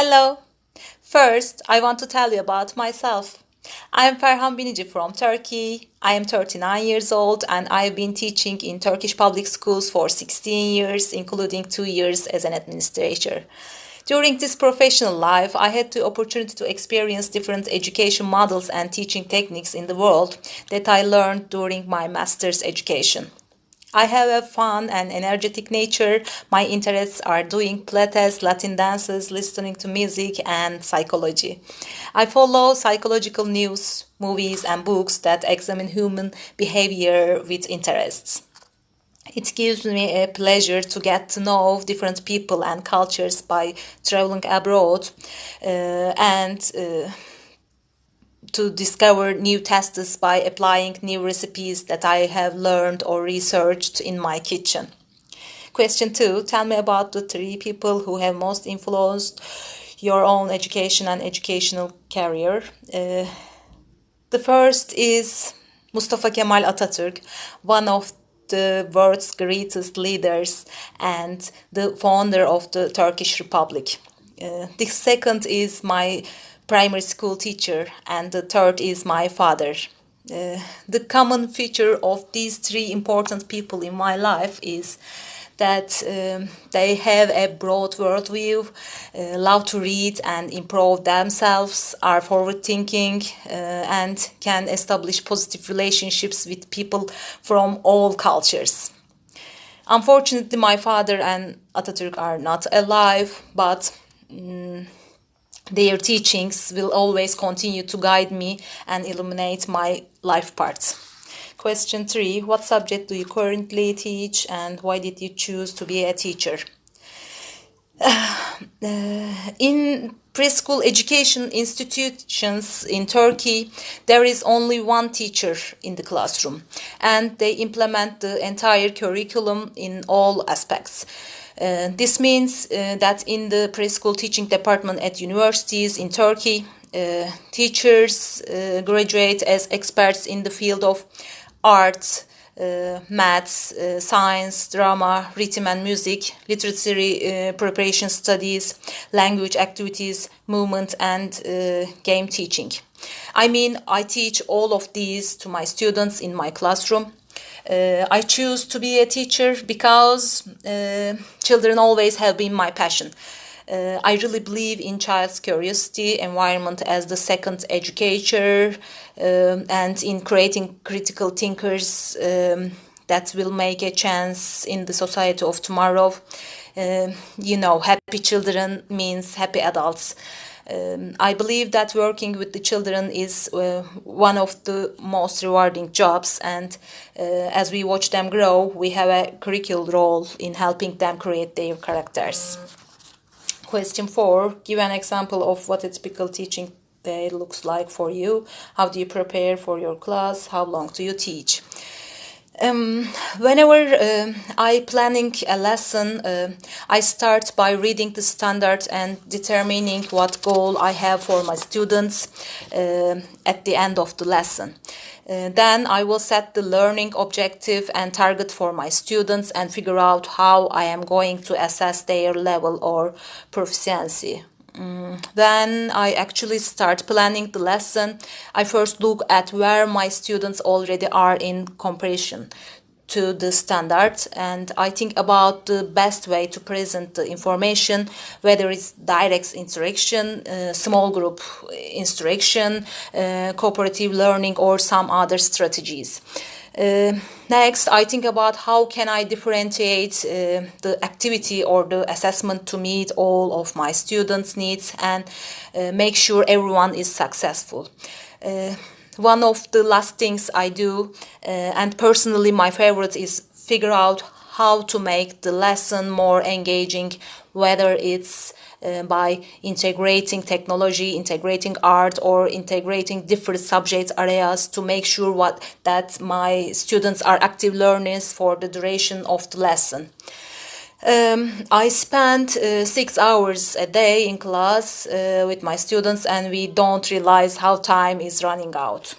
Hello. First, I want to tell you about myself. I am Ferhan Binici from Turkey. I am 39 years old and I've been teaching in Turkish public schools for 16 years, including 2 years as an administrator. During this professional life, I had the opportunity to experience different education models and teaching techniques in the world that I learned during my master's education. I have a fun and energetic nature. My interests are doing Pilates, Latin dances, listening to music, and psychology. I follow psychological news, movies, and books that examine human behavior with interests. It gives me a pleasure to get to know different people and cultures by traveling abroad and to discover new tastes by applying new recipes that I have learned or researched in my kitchen. Question 2. Tell me about the 3 people who have most influenced your own education and educational career. The first is Mustafa Kemal Atatürk, one of the world's greatest leaders and the founder of the Turkish Republic. The second is my primary school teacher, and the third is my father. The common feature of these 3 important people in my life is that they have a broad worldview, love to read and improve themselves, are forward thinking, and can establish positive relationships with people from all cultures. Unfortunately, my father and Atatürk are not alive, but their teachings will always continue to guide me and illuminate my life path. Question 3. What subject do you currently teach and why did you choose to be a teacher? In preschool education institutions in Turkey, there is only one teacher in the classroom and they implement the entire curriculum in all aspects. This means that in the preschool teaching department at universities in Turkey, teachers graduate as experts in the field of art, maths, science, drama, rhythm and music, literary preparation studies, language activities, movement and game teaching. I teach all of these to my students in my classroom. I choose to be a teacher because children always have been my passion. I really believe in child's curiosity, environment as the second educator, and in creating critical thinkers that will make a chance in the society of tomorrow. Happy children means happy adults. I believe that working with the children is one of the most rewarding jobs, and as we watch them grow, we have a critical role in helping them create their characters. Question 4. Give an example of what a typical teaching day looks like for you. How do you prepare for your class? How long do you teach? Whenever I planning a lesson, I start by reading the standard and determining what goal I have for my students at the end of the lesson. Then I will set the learning objective and target for my students and figure out how I am going to assess their level or proficiency. Then I actually start planning the lesson. I first look at where my students already are in comparison to the standard, and I think about the best way to present the information, whether it's direct instruction, small group instruction, cooperative learning, or some other strategies. Next, I think about how can I differentiate the activity or the assessment to meet all of my students' needs and make sure everyone is successful. One of the last things I do, and personally my favorite, is figure out how to make the lesson more engaging, whether it's by integrating technology, integrating art, or integrating different subject areas to make sure that my students are active learners for the duration of the lesson. I spend 6 hours a day in class with my students and we don't realize how time is running out.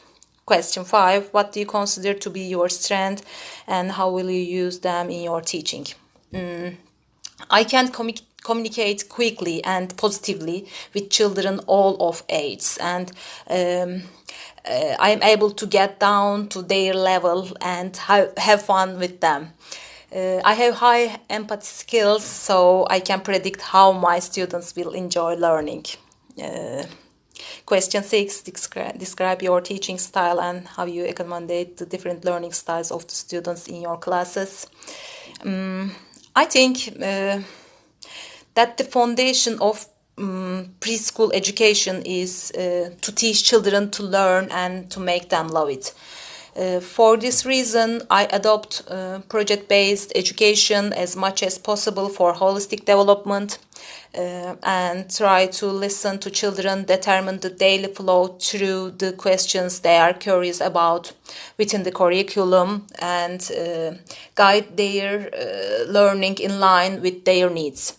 Question 5. What do you consider to be your strength and how will you use them in your teaching? I can communicate quickly and positively with children all of ages, and I am able to get down to their level and have fun with them. I have high empathy skills, so I can predict how my students will enjoy learning. Uh, Question 6, describe your teaching style and how you accommodate the different learning styles of the students in your classes. I think that the foundation of preschool education is to teach children to learn and to make them love it. For this reason, I adopt project-based education as much as possible for holistic development, and try to listen to children, determine the daily flow through the questions they are curious about within the curriculum, and guide their learning in line with their needs.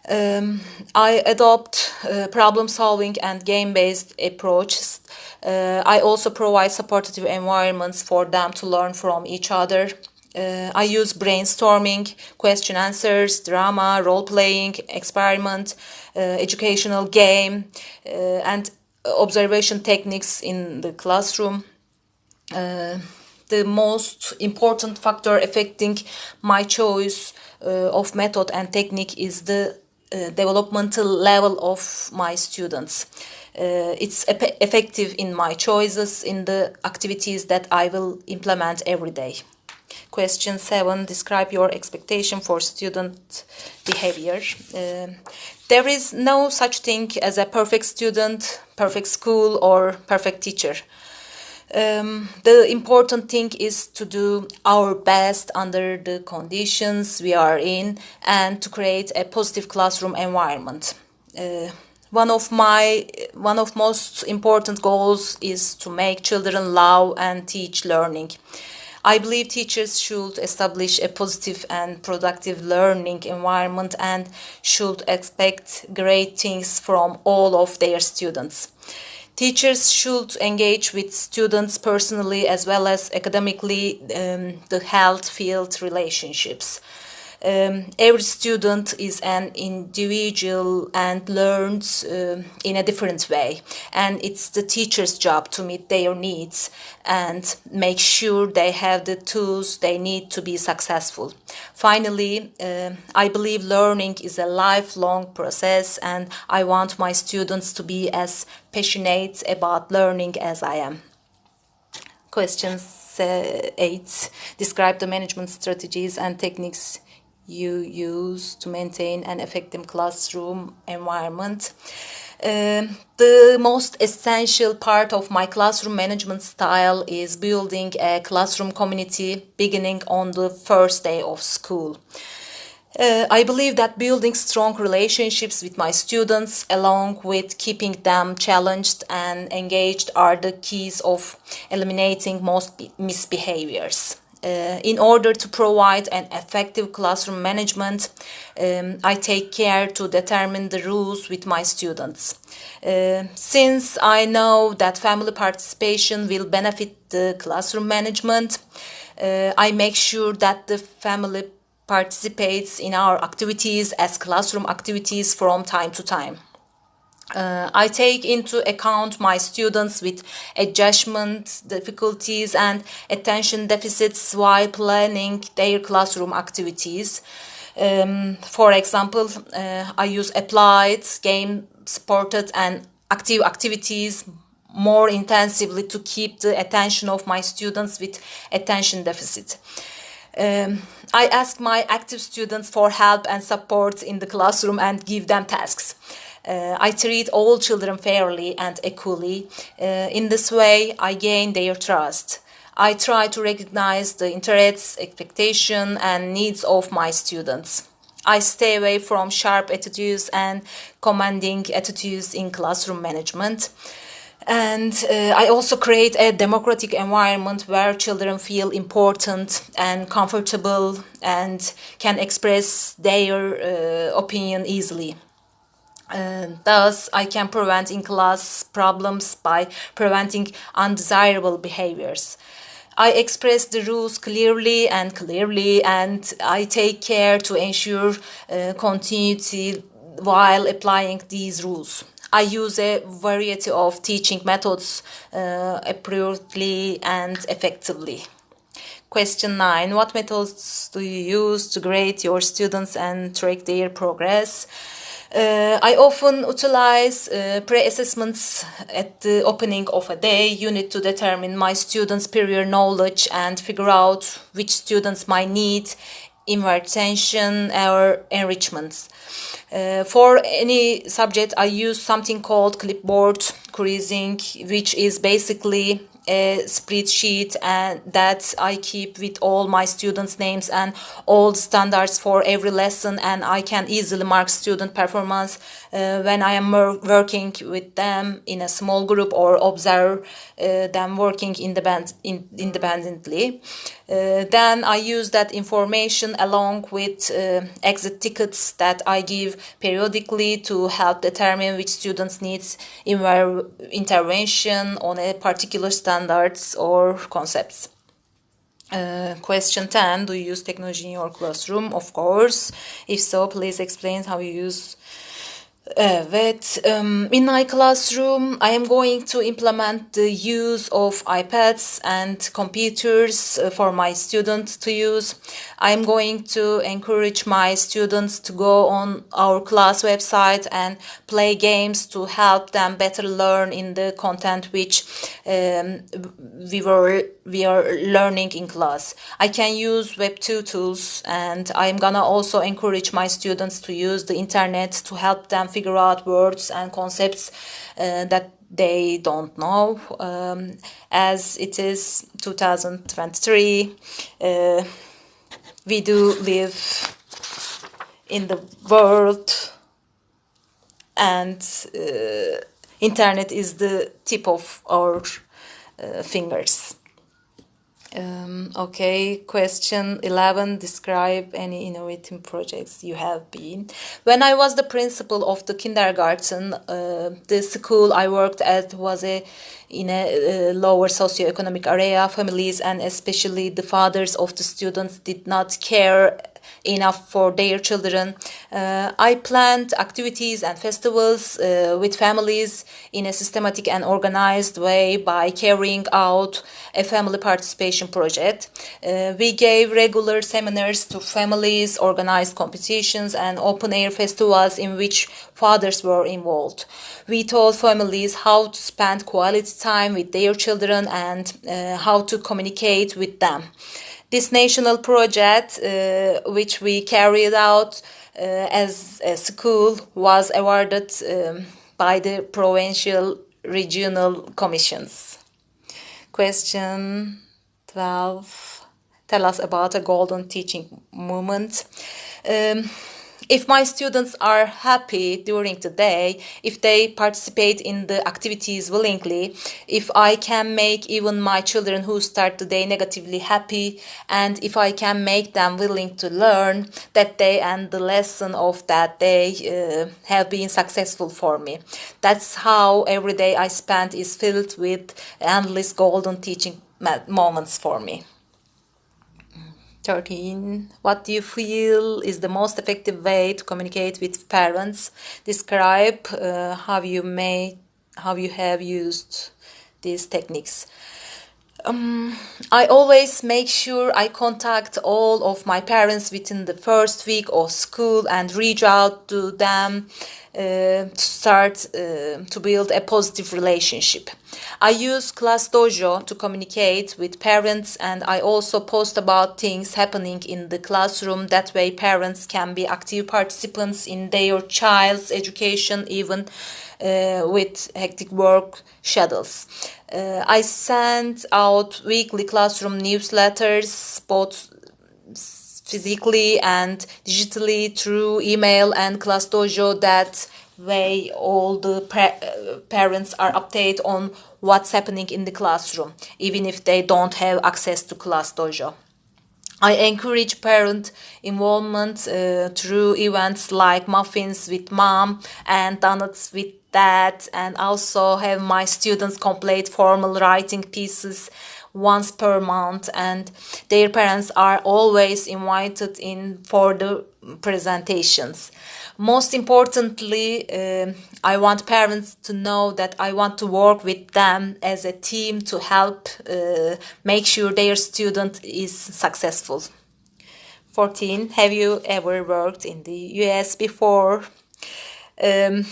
I adopt problem solving and game based approaches. I also provide supportive environments for them to learn from each other. I use brainstorming, question answers, drama, role playing, experiment, educational game, and observation techniques in the classroom. The most important factor affecting my choice of method and technique is the developmental level of my students. It's effective in my choices in the activities that I will implement every day. Question 7, describe your expectation for student behavior. There is no such thing as a perfect student, perfect school, or perfect teacher. The important thing is to do our best under the conditions we are in and to create a positive classroom environment. One of most important goals is to make children love and teach learning. I believe teachers should establish a positive and productive learning environment and should expect great things from all of their students. Teachers should engage with students personally as well as academically, the health field relationships. Every student is an individual and learns in a different way, and it's the teacher's job to meet their needs and make sure they have the tools they need to be successful. Finally, I believe learning is a lifelong process, and I want my students to be as passionate about learning as I am. Question 8. Describe the management strategies and techniques you use to maintain an effective classroom environment. The most essential part of my classroom management style is building a classroom community beginning on the first day of school. I believe that building strong relationships with my students along with keeping them challenged and engaged are the keys of eliminating most misbehaviors. In order to provide an effective classroom management, I take care to determine the rules with my students. Since I know that family participation will benefit the classroom management, I make sure that the family participates in our activities as classroom activities from time to time. I take into account my students with adjustment difficulties and attention deficits while planning their classroom activities. For example, I use applied, game-supported, and active activities more intensively to keep the attention of my students with attention deficit. I ask my active students for help and support in the classroom and give them tasks. I treat all children fairly and equally. In this way, I gain their trust. I try to recognize the interests, expectations, and needs of my students. I stay away from sharp attitudes and commanding attitudes in classroom management. And I also create a democratic environment where children feel important and comfortable and can express their opinion easily. Thus, I can prevent in-class problems by preventing undesirable behaviors. I express the rules clearly, and I take care to ensure continuity while applying these rules. I use a variety of teaching methods appropriately and effectively. Question 9. What methods do you use to grade your students and track their progress? I often utilize pre-assessments at the opening of a day unit to determine my students' prior knowledge and figure out which students might need intervention or enrichments. For any subject, I use something called clipboard quizzing, which is basically a spreadsheet and that I keep with all my students' names and all the standards for every lesson, and I can easily mark student performance when I am working with them in a small group or observe them working independently. Then I use that information along with exit tickets that I give periodically to help determine which students needs intervention on a particular standards or concepts. Question 10. Do you use technology in your classroom? Of course. If so, please explain how you use. In my classroom, I am going to implement the use of iPads and computers for my students to use. I am going to encourage my students to go on our class website and play games to help them better learn in the content which we are learning in class. I can use Web2 tools, and I'm gonna also encourage my students to use the internet to help them figure out words and concepts that they don't know. As it is 2023, we do live in the world, and internet is the tip of our fingers. Okay, question 11. Describe any innovative projects you have been. When I was the principal of the kindergarten, the school I worked at was in a lower socioeconomic area. Families and especially the fathers of the students did not care enough for their children. I planned activities and festivals with families in a systematic and organized way by carrying out a family participation project. We gave regular seminars to families, organized competitions, and open-air festivals in which fathers were involved. We taught families how to spend quality time with their children and how to communicate with them. This national project, which we carried out as a school, was awarded by the provincial regional commissions. Question 12. Tell us about a golden teaching moment. If my students are happy during the day, if they participate in the activities willingly, if I can make even my children who start the day negatively happy, and if I can make them willing to learn that day and the lesson of that day have been successful for me. That's how every day I spend is filled with endless golden teaching moments for me. 13. What do you feel is the most effective way to communicate with parents? Describe how you have used these techniques. I always make sure I contact all of my parents within the first week of school and reach out to them to start to build a positive relationship. I use Class Dojo to communicate with parents, and I also post about things happening in the classroom. That way parents can be active participants in their child's education, even with hectic work schedules. I send out weekly classroom newsletters, both physically and digitally through email and Class Dojo. That way all the parents are updated on what's happening in the classroom, even if they don't have access to Class Dojo. I encourage parent involvement through events like muffins with mom and donuts with dad, and also have my students complete formal writing pieces once per month, and their parents are always invited in for the presentations. Most importantly, I want parents to know that I want to work with them as a team to help make sure their student is successful. 14. Have you ever worked in the US before? Um,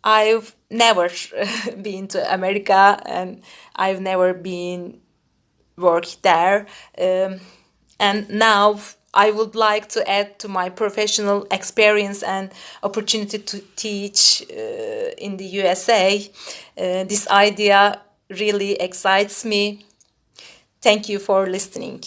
I've never been to America, and I've never been worked there. And now I would like to add to my professional experience and opportunity to teach in the USA. This idea really excites me. Thank you for listening.